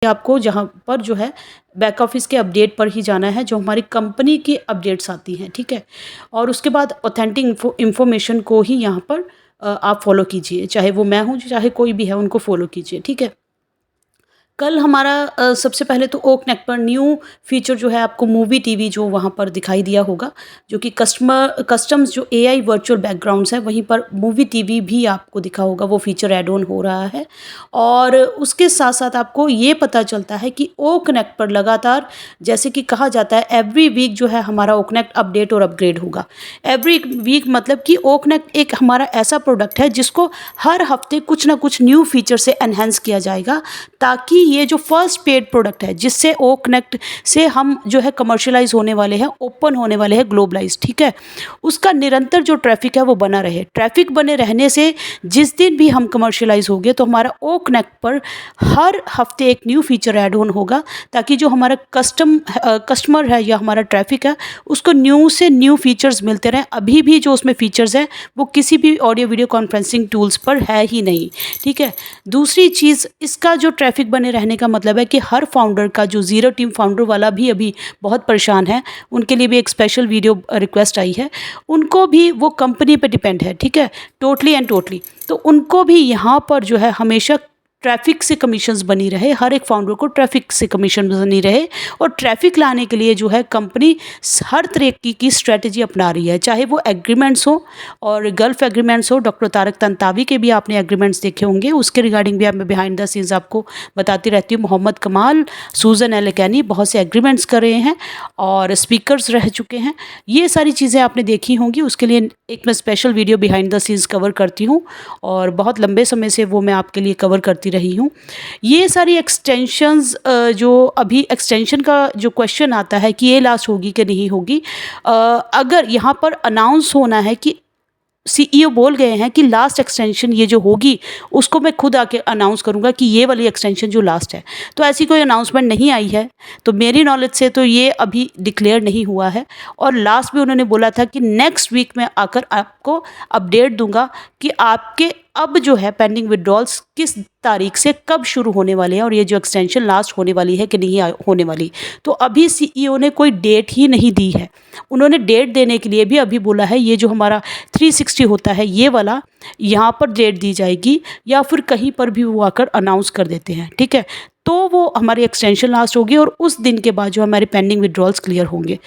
आपको जहाँ पर जो है बैक ऑफिस के अपडेट पर ही जाना है, जो हमारी कंपनी की अपडेट्स आती हैं, ठीक है? और उसके बाद ऑथेंटिक इन्फॉर्मेशन को ही यहाँ पर आप फॉलो कीजिए, चाहे वो मैं हूँ, चाहे कोई भी है, उनको फॉलो कीजिए, ठीक है? कल हमारा सबसे पहले तो ओ कनेक्ट पर न्यू फीचर जो है आपको मूवी टीवी जो वहाँ पर दिखाई दिया होगा, जो कि कस्टम्स जो एआई वर्चुअल बैकग्राउंड्स है, वहीं पर मूवी टीवी भी आपको दिखा होगा, वो फीचर ऐड ऑन हो रहा है। और उसके साथ साथ आपको ये पता चलता है कि ओ कनेक्ट पर लगातार, जैसे कि कहा जाता है, एवरी वीक जो है हमारा ओ कनेक्ट अपडेट और अपग्रेड होगा। एवरी वीक मतलब कि ओ कनेक्ट एक हमारा ऐसा प्रोडक्ट है जिसको हर हफ्ते कुछ ना कुछ न्यू फीचर से एनहेंस किया जाएगा, ताकि ये जो फर्स्ट पेड प्रोडक्ट है जिससे ओ कनेक्ट से हम जो है कमर्शियलाइज होने वाले हैं, ओपन होने वाले हैं, ग्लोबलाइज, ठीक है, उसका निरंतर जो ट्रैफिक है वो बना रहे। ट्रैफिक बने रहने से जिस दिन भी हम कमर्शियलाइज होंगे तो हमारा ओ कनेक्ट पर हर हफ्ते एक न्यू फीचर ऐड ऑन होगा, ताकि जो हमारा कस्टमर है या हमारा ट्रैफिक है उसको न्यू से न्यू फीचर्स मिलते रहें। अभी भी जो उसमें फीचर्स हैं वो किसी भी ऑडियो वीडियो कॉन्फ्रेंसिंग टूल्स पर है ही नहीं, ठीक है। दूसरी चीज़, इसका जो ट्रैफिक बने रहने का मतलब है कि हर फाउंडर का, जो ज़ीरो टीम फाउंडर वाला भी अभी बहुत परेशान है, उनके लिए भी एक स्पेशल वीडियो रिक्वेस्ट आई है। उनको भी वो कंपनी पे डिपेंड है, ठीक है, टोटली एंड टोटली। तो उनको भी यहाँ पर जो है हमेशा ट्रैफिक से कमीशंस बनी रहे, हर एक फाउंडर को ट्रैफिक से कमीशन बनी रहे। और ट्रैफिक लाने के लिए जो है कंपनी हर तरह की स्ट्रेटजी अपना रही है, चाहे वो एग्रीमेंट्स हो और गल्फ एग्रीमेंट्स हो। डॉक्टर तारक तंतावी के भी आपने एग्रीमेंट्स देखे होंगे, उसके रिगार्डिंग भी मैं बिहाइंड द सीन्स आपको बताती रहती हूँ। मोहम्मद कमाल, सूजन एलेकैनी बहुत से एग्रीमेंट्स कर रहे हैं और स्पीकर्स रह चुके हैं। ये सारी चीज़ें आपने देखी होंगी, उसके लिए एक मैं special video behind the scenes cover करती हूँ और बहुत लंबे समय से वो मैं आपके लिए कवर करती रही हूँ। ये सारी एक्सटेंशंस, जो अभी एक्सटेंशन का जो क्वेश्चन आता है कि ये लास्ट होगी कि नहीं होगी, अगर यहाँ पर अनाउंस होना है कि सीईओ बोल गए हैं कि लास्ट एक्सटेंशन ये जो होगी उसको मैं खुद आके अनाउंस करूँगा कि ये वाली एक्सटेंशन जो लास्ट है, तो ऐसी कोई अनाउंसमेंट नहीं आई है। तो मेरी नॉलेज से तो ये अभी डिक्लेयर नहीं हुआ है। और लास्ट में उन्होंने बोला था कि नेक्स्ट वीक में आकर आपको अपडेट दूंगा कि आपके अब जो है पेंडिंग विड्रॉल्स किस तारीख से कब शुरू होने वाले हैं और ये जो एक्सटेंशन लास्ट होने वाली है कि नहीं होने वाली। तो अभी सीईओ ने कोई डेट ही नहीं दी है। उन्होंने डेट देने के लिए भी अभी बोला है ये जो हमारा 360 होता है ये वाला, यहाँ पर डेट दी जाएगी या फिर कहीं पर भी वो आकर अनाउंस कर देते हैं, ठीक है। तो वो हमारी एक्सटेंशन लास्ट होगी और उस दिन के बाद जो हमारे पेंडिंग विड्रॉल्स क्लियर होंगे,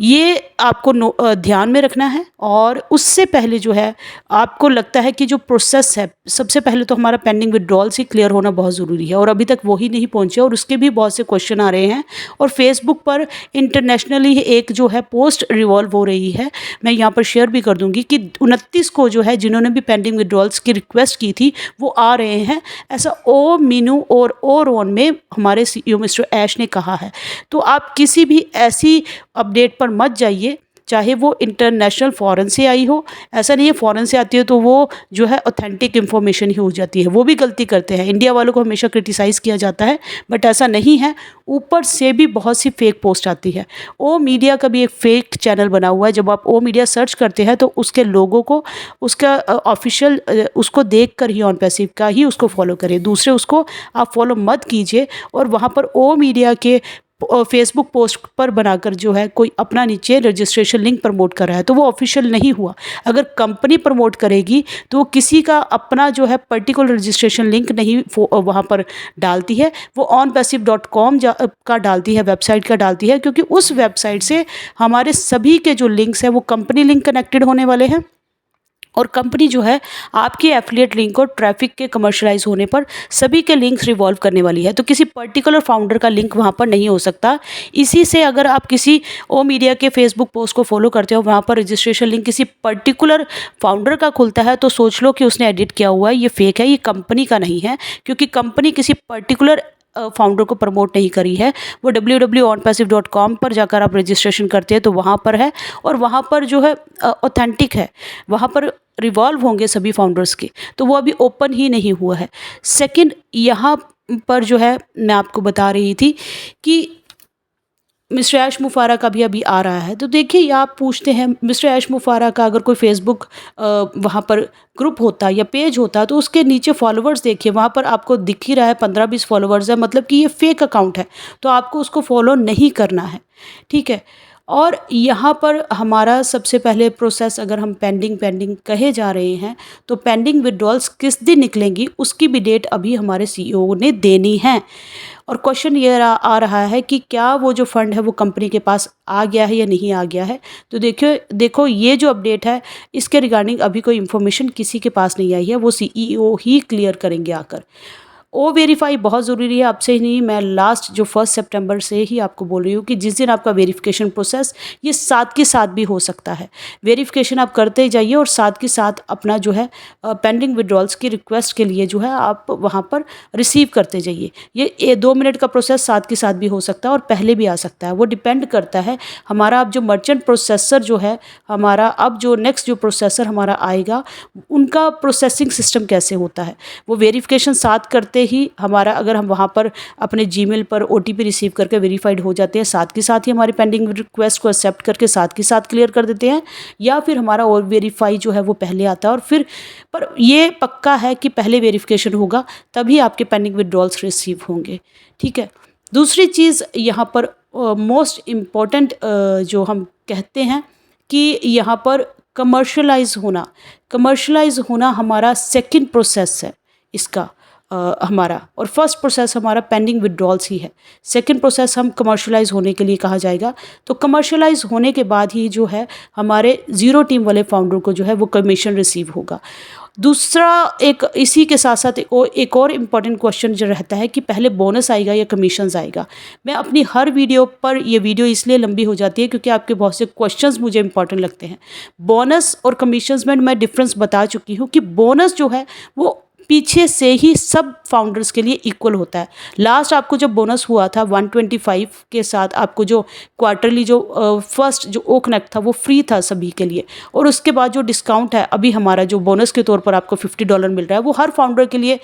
ये आपको ध्यान में रखना है। और उससे पहले जो है आपको लगता है कि जो प्रोसेस है, सबसे पहले तो हमारा पेंडिंग विड्रॉल्स ही क्लियर होना बहुत ज़रूरी है और अभी तक वो ही नहीं पहुँचे और उसके भी बहुत से क्वेश्चन आ रहे हैं। और फेसबुक पर इंटरनेशनली एक जो है पोस्ट रिवॉल्व हो रही है, मैं यहाँ पर शेयर भी कर दूँगी कि 29 को जो है जिन्होंने भी पेंडिंग विड्रॉल्स की रिक्वेस्ट की थी वो आ रहे हैं, ऐसा ओ मीनू और ओ रोन में हमारे सीईओ मिस्टर ऐश ने कहा है। तो आप किसी भी ऐसी अपडेट पर मत जाइए, चाहे वो इंटरनेशनल फॉरेन से आई हो। ऐसा नहीं है फॉरेन से आती है तो वो जो है ऑथेंटिक इन्फॉर्मेशन ही हो जाती है, वो भी गलती करते हैं। इंडिया वालों को हमेशा क्रिटिसाइज़ किया जाता है, बट ऐसा नहीं है। ऊपर से भी बहुत सी फेक पोस्ट आती है। ओ मीडिया का भी एक फेक चैनल बना हुआ है, जब आप ओ मीडिया सर्च करते हैं तो उसके लोगों को, उसका ऑफिशियल उसको देख कर ही ऑन पैसिव का ही उसको फॉलो करें, दूसरे उसको आप फॉलो मत कीजिए। और वहाँ पर ओ मीडिया के फेसबुक पोस्ट पर बनाकर जो है कोई अपना नीचे रजिस्ट्रेशन लिंक प्रमोट कर रहा है तो वो ऑफिशियल नहीं हुआ। अगर कंपनी प्रमोट करेगी तो वो किसी का अपना जो है पर्टिकुलर रजिस्ट्रेशन लिंक नहीं वहाँ पर डालती है, वो onpassive.com का डालती है, वेबसाइट का डालती है, क्योंकि उस वेबसाइट से हमारे सभी के जो लिंक्स हैं वो कंपनी लिंक कनेक्टेड होने वाले हैं। और कंपनी जो है आपके एफिलिएट लिंक और ट्रैफिक के कमर्शलाइज होने पर सभी के लिंक्स रिवॉल्व करने वाली है, तो किसी पर्टिकुलर फाउंडर का लिंक वहाँ पर नहीं हो सकता। इसी से अगर आप किसी ओ मीडिया के फेसबुक पोस्ट को फॉलो करते हो, वहाँ पर रजिस्ट्रेशन लिंक किसी पर्टिकुलर फाउंडर का खुलता है, तो सोच लो कि उसने एडिट किया हुआ है, ये फेक है, ये कंपनी का नहीं है, क्योंकि कंपनी किसी पर्टिकुलर फाउंडर को प्रमोट नहीं करी है। वो www.onpassive.com पर जाकर आप रजिस्ट्रेशन करते हैं तो वहाँ पर है, और वहाँ पर जो है ऑथेंटिक है, वहाँ पर रिवॉल्व होंगे सभी फाउंडर्स के, तो वो अभी ओपन ही नहीं हुआ है। सेकंड, यहाँ पर जो है मैं आपको बता रही थी कि मिस्टर ऐश मुफारा का भी अभी आ रहा है। तो देखिए आप पूछते हैं मिस्टर ऐश मुफारा का अगर कोई फ़ेसबुक वहाँ पर ग्रुप होता या पेज होता तो उसके नीचे फॉलोवर्स देखिए, वहाँ पर आपको दिख ही रहा है 15-20 फॉलोवर्स है, मतलब कि ये फ़ेक अकाउंट है। तो आपको उसको फॉलो नहीं करना है, ठीक है? और यहाँ पर हमारा सबसे पहले प्रोसेस, अगर हम पेंडिंग पेंडिंग कहे जा रहे हैं, तो पेंडिंग विड्रॉल्स किस दिन निकलेंगी उसकी भी डेट अभी हमारे सीईओ ने देनी है। और क्वेश्चन ये आ रहा है कि क्या वो जो फंड है वो कंपनी के पास आ गया है या नहीं आ गया है। तो देखिए देखो ये जो अपडेट है इसके रिगार्डिंग अभी कोई इन्फॉर्मेशन किसी के पास नहीं आई है, वो सीईओ ही क्लियर करेंगे आकर। ओ वेरीफाई बहुत ज़रूरी है, आपसे ही नहीं, मैं लास्ट जो 1 सितंबर से ही आपको बोल रही हूँ कि जिस दिन आपका वेरिफिकेशन प्रोसेस ये साथ के साथ भी हो सकता है। वेरिफिकेशन आप करते जाइए और साथ के साथ अपना जो है पेंडिंग विड्रॉल्स की रिक्वेस्ट के लिए जो है आप वहाँ पर रिसीव करते जाइए। ये 2 मिनट का प्रोसेस साथ के साथ भी हो सकता है और पहले भी आ सकता है, वो डिपेंड करता है हमारा अब जो मर्चेंट प्रोसेसर जो है हमारा, अब जो नेक्स्ट जो प्रोसेसर हमारा आएगा उनका प्रोसेसिंग सिस्टम कैसे होता है। वो वेरिफिकेशन साथ करते ही हमारा, अगर हम वहाँ पर अपने जीमेल पर ओटीपी रिसीव करके वेरीफाइड हो जाते हैं, साथ के साथ ही हमारी पेंडिंग रिक्वेस्ट को एक्सेप्ट करके साथ के साथ क्लियर कर देते हैं, या फिर हमारा और वेरीफाई जो है वो पहले आता है और फिर, पर ये पक्का है कि पहले वेरिफिकेशन होगा तभी आपके पेंडिंग विड्रॉल्स रिसीव होंगे, ठीक है। दूसरी चीज़ यहाँ पर मोस्ट इम्पॉर्टेंट जो हम कहते हैं कि यहाँ पर कमर्शलाइज होना हमारा सेकंड प्रोसेस है इसका, हमारा, और फर्स्ट प्रोसेस हमारा पेंडिंग विड्रॉल्स ही है। सेकंड प्रोसेस हम कमर्शलाइज होने के लिए कहा जाएगा। तो कमर्शलाइज होने के बाद ही जो है हमारे ज़ीरो टीम वाले फाउंडर को जो है वो कमीशन रिसीव होगा। दूसरा एक इसी के साथ साथ एक और इम्पॉर्टेंट क्वेश्चन जो रहता है कि पहले बोनस आएगा या कमीशंस आएगा। मैं अपनी हर वीडियो पर, ये वीडियो इसलिए लंबी हो जाती है क्योंकि आपके बहुत से क्वेश्चंस मुझे इंपॉर्टेंट लगते हैं। बोनस और कमीशंस में मैं डिफरेंस बता चुकी हूँ कि बोनस जो है वो पीछे से ही सब फाउंडर्स के लिए इक्वल होता है। लास्ट आपको जब बोनस हुआ था 125 के साथ, आपको जो क्वार्टरली जो फर्स्ट जो ओ कनेक्ट था वो फ्री था सभी के लिए, और उसके बाद जो डिस्काउंट है अभी हमारा जो बोनस के तौर पर आपको $50 मिल रहा है वो हर फाउंडर के लिए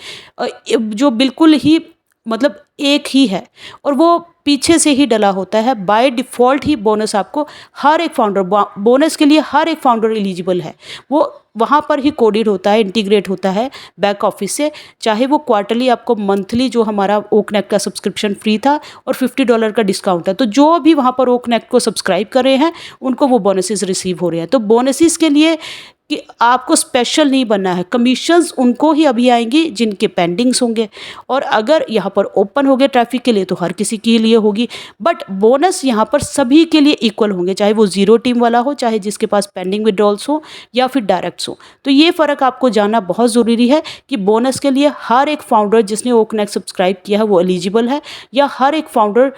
जो बिल्कुल ही मतलब एक ही है, और वो पीछे से ही डला होता है। बाय डिफ़ॉल्ट ही बोनस आपको हर एक फाउंडर, बोनस के लिए हर एक फाउंडर एलिजिबल है। वो वहाँ पर ही कोडेड होता है, इंटीग्रेट होता है बैक ऑफिस से, चाहे वो क्वार्टरली आपको मंथली जो हमारा ओ कनेक्ट का सब्सक्रिप्शन फ्री था और $50 का डिस्काउंट है, तो जो भी वहाँ पर ओ कनेक्ट को सब्सक्राइब कर रहे हैं उनको वो बोनसेस रिसीव हो रहे हैं। तो बोनसेस के लिए कि आपको स्पेशल नहीं बनना है, कमीशंस उनको ही अभी आएंगी जिनके पेंडिंग्स होंगे, और अगर यहाँ पर ओपन हो गए ट्रैफिक के लिए तो हर किसी के लिए होगी, बट बोनस यहाँ पर सभी के लिए इक्वल होंगे, चाहे वो ज़ीरो टीम वाला हो, चाहे जिसके पास पेंडिंग विड्रॉल्स हो या फिर डायरेक्ट्स हो। तो ये फ़र्क आपको जानना बहुत ज़रूरी है कि बोनस के लिए हर एक फाउंडर जिसने ओ कनेक्ट सब्सक्राइब किया है वो एलिजिबल है, या हर एक फाउंडर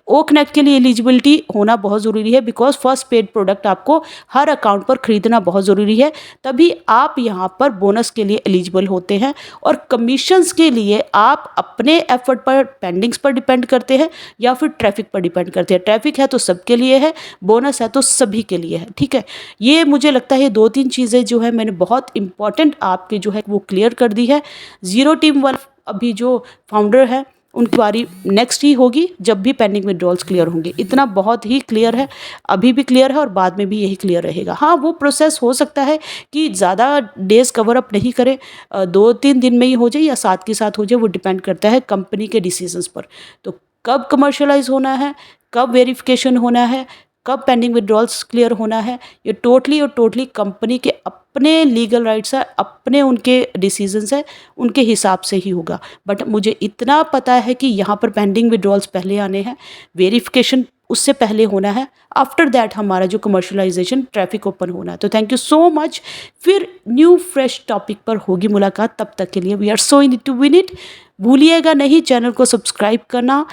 ओ कनेक्ट के लिए एलिजिबिलिटी होना बहुत ज़रूरी है, बिकॉज फर्स्ट पेड प्रोडक्ट आपको हर अकाउंट पर खरीदना बहुत ज़रूरी है, तभी आप यहाँ पर बोनस के लिए एलिजिबल होते हैं। और कमीशंस के लिए आप अपने एफर्ट पर, पेंडिंग्स पर डिपेंड करते हैं या फिर ट्रैफिक पर डिपेंड करते हैं। ट्रैफिक है तो सबके लिए है, बोनस है तो सभी के लिए है, ठीक है। ये मुझे लगता है 2-3 चीज़ें जो है मैंने बहुत इंपॉर्टेंट आपके जो है वो क्लियर कर दी है। ज़ीरो टीम वाला अभी जो फाउंडर है उनकी बारी नेक्स्ट ही होगी जब भी पेंडिंग विड्रॉल्स क्लियर होंगे। इतना बहुत ही क्लियर है, अभी भी क्लियर है और बाद में भी यही क्लियर रहेगा। हाँ, वो प्रोसेस हो सकता है कि ज़्यादा डेज़ कवर अप नहीं करे, 2-3 दिन में ही हो जाए या साथ के साथ हो जाए, वो डिपेंड करता है कंपनी के डिसीजंस पर। तो कब कमर्शलाइज होना है, कब वेरिफिकेशन होना है, कब पेंडिंग विड्रॉल्स क्लियर होना है, ये टोटली कंपनी के अपने लीगल राइट्स है, अपने उनके डिसीजंस है, उनके हिसाब से ही होगा। बट मुझे इतना पता है कि यहाँ पर पेंडिंग विड्रॉल्स पहले आने हैं, वेरिफिकेशन उससे पहले होना है, आफ्टर दैट हमारा जो कमर्शलाइजेशन ट्रैफिक ओपन होना है। तो थैंक यू सो मच। फिर न्यू फ्रेश टॉपिक पर होगी मुलाकात, तब तक के लिए we are so in it to win it. भूलिएगा नहीं चैनल को सब्सक्राइब करना।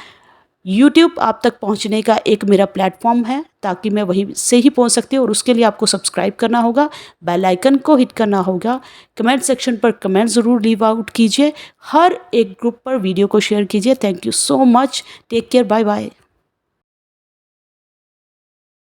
यूट्यूब आप तक पहुंचने का एक मेरा प्लेटफॉर्म है ताकि मैं वहीं से ही पहुंच सकती हूँ, और उसके लिए आपको सब्सक्राइब करना होगा, बेल आइकन को हिट करना होगा, कमेंट सेक्शन पर कमेंट ज़रूर लीव आउट कीजिए, हर एक ग्रुप पर वीडियो को शेयर कीजिए। Thank you so much, take care, bye bye.